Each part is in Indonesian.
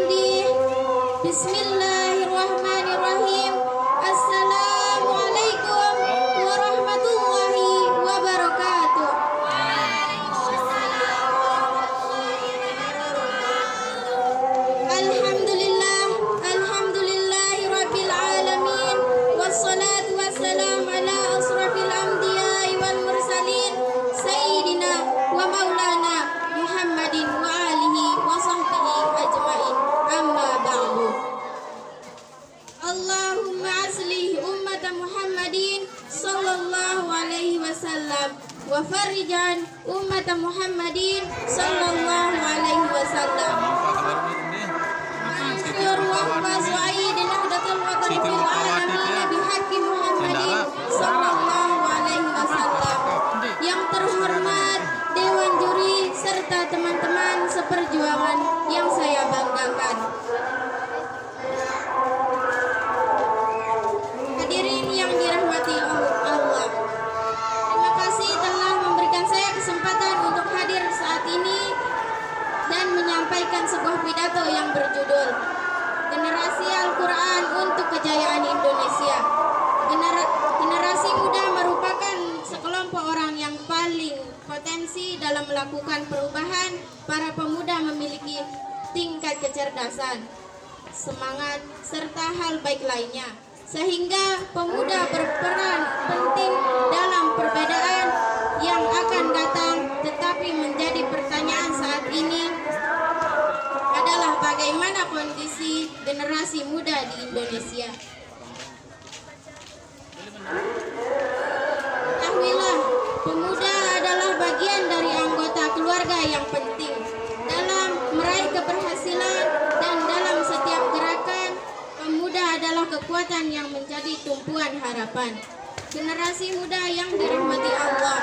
bihamdih. Bismillahirrahmanirrahim. Assalamualaikum warahmatullahi wabarakatuh. Alhamdulillah, alhamdulillahi rabbil alamin. Wassalatu wassalam ala asrafil anbiya'i wal mursalin sayyidina wa maulana Muhammadin wa alihi wa sahbihi ajmain. Amma ba'du. Allahumma aslih ummat Muhammadin sallallahu alaihi wasallam wa farijan ummat Muhammadin sallallahu alaihi wasallam. Mansur wa fasaidin ahdatul watan fil alamin bihaqqi Muhammadin sallallahu alaihi wasallam. Yang terhormat Dewan Juri serta teman-teman seperjuangan yang saya banggakan. Hadirin yang dirahmati Allah, terima kasih telah memberikan saya kesempatan untuk hadir saat ini dan menyampaikan sebuah pidato yang berjudul Generasi Al-Quran untuk Kejayaan Indonesia. Generasi muda merupakan sekelompok orang yang paling potensi dalam melakukan perubahan. Para pemuda memiliki tingkat kecerdasan, semangat, serta hal baik lainnya, sehingga pemuda berperan penting dalam perbedaan yang akan datang. Tetapi menjadi pertanyaan saat ini adalah bagaimana kondisi generasi muda di Indonesia. Ketahuilah, pemuda adalah bagian dari anggota keluarga yang penting dalam meraih keberhasilan, dan dalam setiap gerakan pemuda adalah kekuatan yang menjadi tumpuan harapan. Generasi muda yang dirahmati Allah,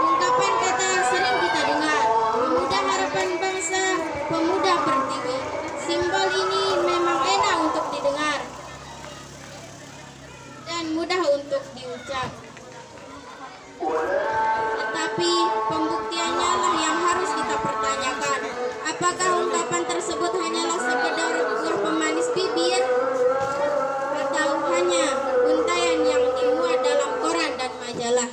ungkapan kata sering kita dengar, pemuda harapan bangsa, pemuda pertiwi. Simbol ini memang enak untuk didengar dan mudah untuk diucap, tetapi pembuktiannya lah yang harus kita pertanyakan. Apakah ungkapan tersebut hanyalah sekedar buah pemanis bibir, atau hanya untayan yang dimuat dalam koran dan majalah,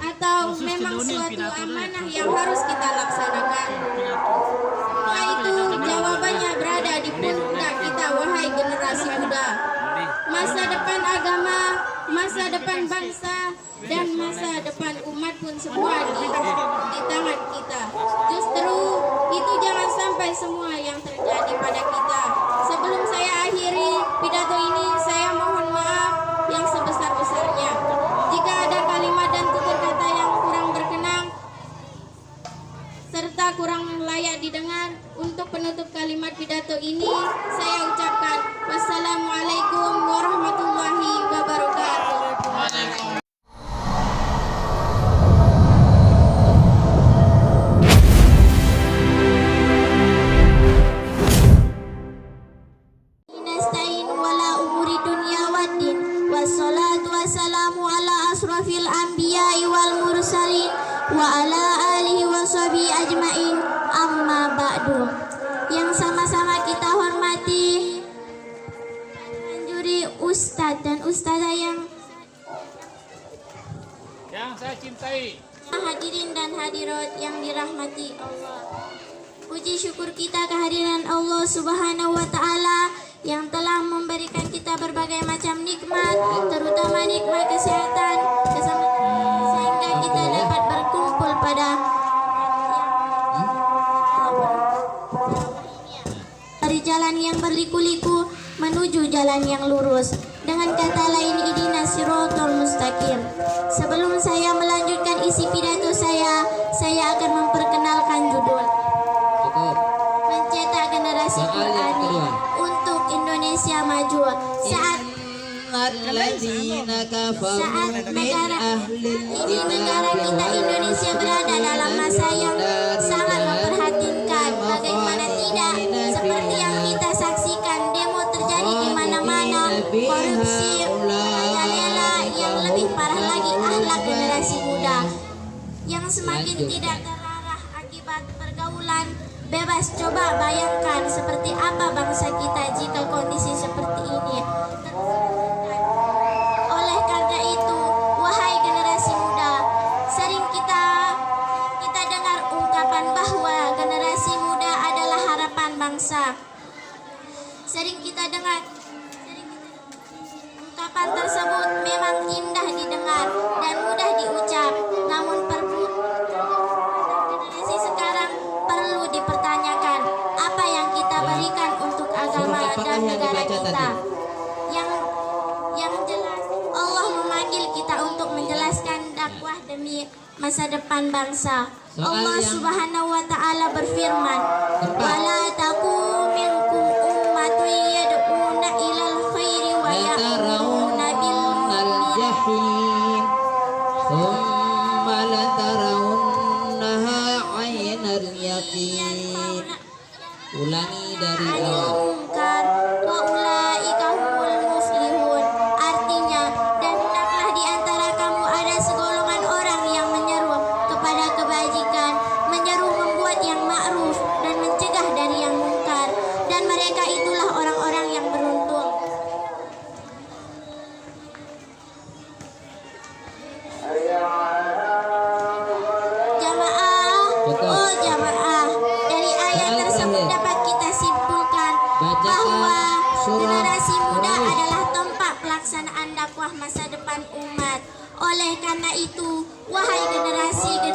atau memang suatu amanah yang harus kita laksanakan? Semua itu jawabannya berada di pundak kita, wahai generasi muda. Masa depan agama, masa depan bangsa, dan masa depan umat pun semua di tangan kita. Justru itu jangan sampai semua yang terjadi pada kita. Sebelum saya akhiri pidato ini, saya mohon maaf yang sebesar-besarnya jika ada kalimat dan tutur kata yang kurang berkenan serta kurang layak didengar. Untuk penutup kalimat pidato ini, saya ucapkan wassalamualaikum warahmatullahi wabarakatuh. Nasta'in wala umuri dunya waddin, wassalatu wassalamu ala asrafil anbiya'i wal mursalin wa ala alihi wa sahbihi ajmain. Amma ba'du. Yang sama-sama kita hormati juri ustadz dan ustazah yang saya cintai, hadirin dan hadirat yang dirahmati Allah. Puji syukur kita kehadiran Allah Subhanahu wa ta'ala yang telah memberikan kita berbagai macam nikmat, terutama nikmat kesehatan, sehingga kita dapat berkumpul pada dari jalan yang berliku-liku menuju jalan yang lurus. Dengan kata lain, ihdinas siratal mustaqim. Sebelum saya melanjutkan isi pidato saya akan memperkenalkan judul Mencetak Generasi Qurani untuk Indonesia Maju. Saat negara kita Indonesia berada dalam masa yang sangat memprihatinkan. Bagaimana tidak, seperti yang kita saksikan, demo terjadi di mana-mana, korupsi merajalela, yang lebih parah lagi akhlak generasi muda yang semakin tidak terarah akibat pergaulan bebas. Coba bayangkan seperti apa Sering kita dengar ungkapan tersebut memang indah didengar dan mudah diucap, namun generasi sekarang perlu dipertanyakan apa yang kita berikan untuk agama dan negara kita. Yang jelas Allah memanggil kita untuk menjelaskan dakwah demi masa depan bangsa. Allah Subhanahu wa taala berfirman, "Wala taqumu minkum ummatun yad'una ilal khairi wa ya'muruna bil jahim thumma latarawunnaha 'ainal yaqin." Ulangi dari awal. munkar wa ulaika humul muflihun. Artinya, dan hendaklah di antara kamu ada segolongan orang yang menyeru kepada kebajikan, menyeru membuat yang ma'ruf dan mencegah dari yang mungkar, dan mereka itulah orang-orang yang beruntung. Jamaah, oh jamaah, dari ayat tersebut dapat kita simpulkan bahwa generasi muda adalah tempat pelaksanaan dakwah masa depan umat. Oleh karena itu, wahai generasi muda,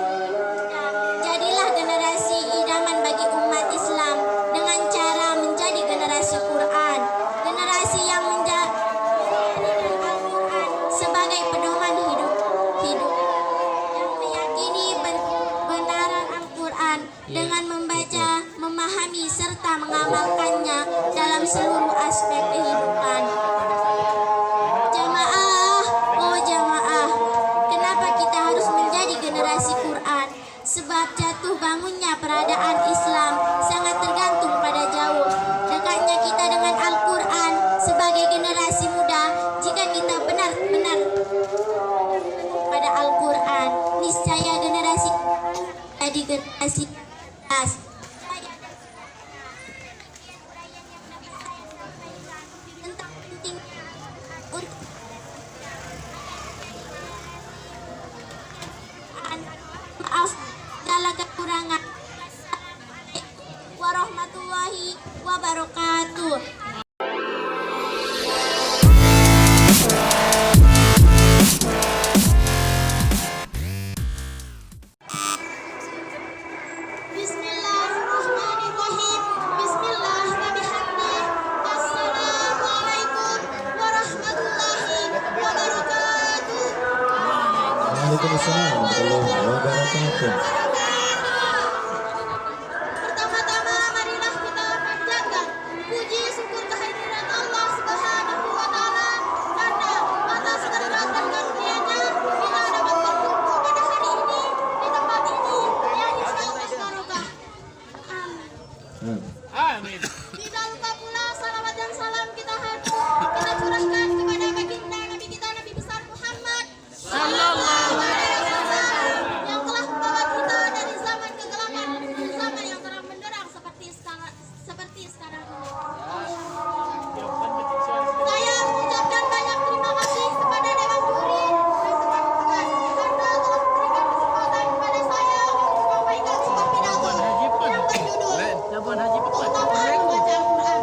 jadilah generasi idaman bagi umat Islam dengan cara menjadi generasi Quran, generasi yang menjadikan Al-Quran sebagai pedoman hidup, yang meyakini kebenaran Al-Quran dengan membaca, memahami serta mengamalkannya dalam seluruh aspek kehidupan. Jamaah, oh jamaah, kenapa kita harus menjadi generasi Quran? Sebab jatuh bangunnya peradaan Islam sangat tergantung pada jauh dekatnya kita dengan Al-Quran sebagai generasi muda. Jika kita benar-benar pada Al-Quran, niscaya generasi jadi generasi as. Tentang penting untuk maaf segala kekurangan. Warahmatullahi wabarakatuh. Bismillahirrahmanirrahim. Bismillah wa bihamdih. Assalamualaikum warahmatullahi wabarakatuh. Waalaikumsalam warahmatullahi wabarakatuh. Pertama-tama marilah kita panjatkan puji syukur kehadiran Allah Subhanahu wa taala karena atas berkat dan karunia-Nya kita dapat berkumpul pada hari ini di tempat ini yang insya Allah barokah. Amin. Amin. Tidak lupa pula salawat dan salam kita curahkan kepada baginda Nabi kita Nabi besar Muhammad sallallahu alaihi wasallam yang telah membawa kita dari zaman kegelapan menuju zaman yang terang benderang seperti sekarang ini. Saya mengucapkan banyak terima kasih kepada Dewan Juri dan teman-teman karena telah memberikan kesempatan kepada saya untuk menyampaikan sebuah pidato yang berjudul Keutamaan membaca Al-Quran.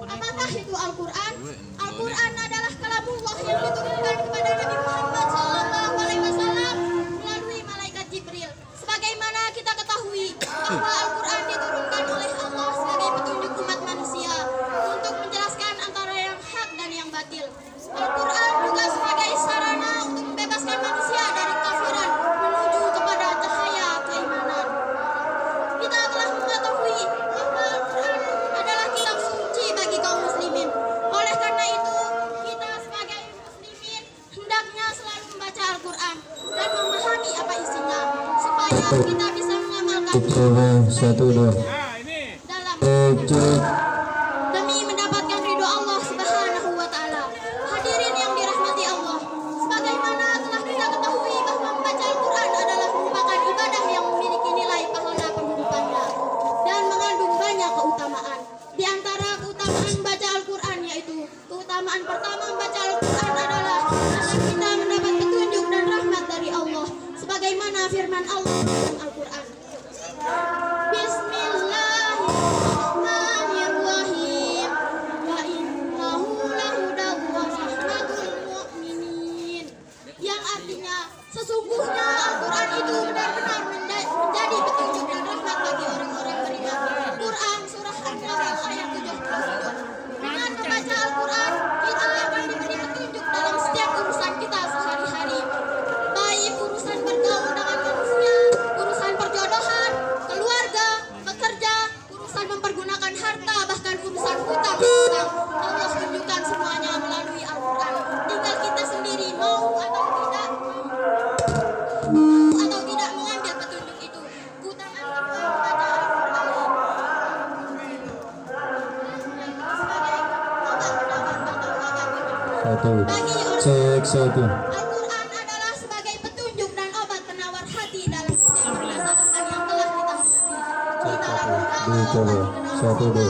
Apakah itu Al-Quran? Al-Quran adalah kalamullah yang diturunkan kepada Nabi Muhammad SAW melalui malaikat Jibril. Sebagaimana kita ketahui bahwa Al-Quran diturunkan oleh Allah sebagai petunjuk umat manusia untuk menjelaskan antara yang hak dan yang batil. Al-Quran juga sebagai sarana untuk membebaskan manusia dari kafiran menuju kepada cahaya keimanan. Kita telah mengetahui bahwa Al-Quran adalah kitab suci bagi kaum muslimin. Oleh karena itu, kita sebagai muslimin hendaknya selalu membaca Al-Quran dan memahami apa isinya supaya kita bisa mengamalkannya Satu dua. Nah, ini. dalam Cek. demi mendapatkan ridho Allah Subhanahu wa taala. Hadirin yang dirahmati Allah, sebagaimana telah kita ketahui bahwa membaca Al-Quran adalah merupakan ibadah yang memiliki nilai pahala penghidupannya dan mengandung banyak keutamaan. Di antara keutamaan membaca Al-Quran yaitu keutamaan pertama membaca Al-Quran adalah agar kita mendapat petunjuk dan rahmat dari Allah sebagaimana firman Allah dalam Al-Quran. Bismillahirrahmanirrahim. 1. Cek 1. Al-Quran adalah sebagai petunjuk dan obat penawar hati dalam setiap permasalahan yang telah kita hadapi. Kita lakukan Dicoba. 1, 2.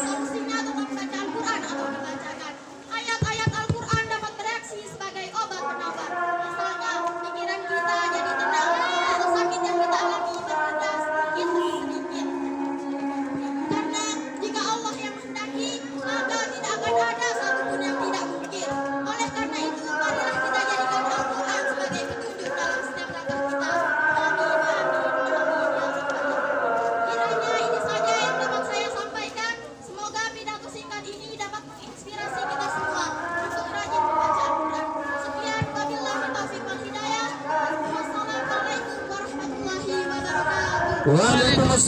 solusinya dengan membaca Al-Quran atau dibacakan. Ayat-ayat Al-Quran dapat bereaksi sebagai obat penawar. Misalnya, pikiran kita jadi tenang, rasa sakit yang kita alami berreda sedikit demi sedikit. Karena jika Allah yang menghendaki, maka tidak akan ada satupun yang tidak mungkin. Oleh karena itu, marilah kita jadikan Al-Quran sebagai petunjuk dalam setiap langkah kita. Amin, amin, amin, ya Rabbal alamin. Kiranya ini saja yang dapat saya sampaikan. Semoga pidato singkat ini dapat menginspirasi kita semua untuk rajin membaca Al-Quran. Sekian, wabillahi taufiq wal hidayah. Wassalamualaikum warahmatullahi wabarakatuh. Waalaikumsalam.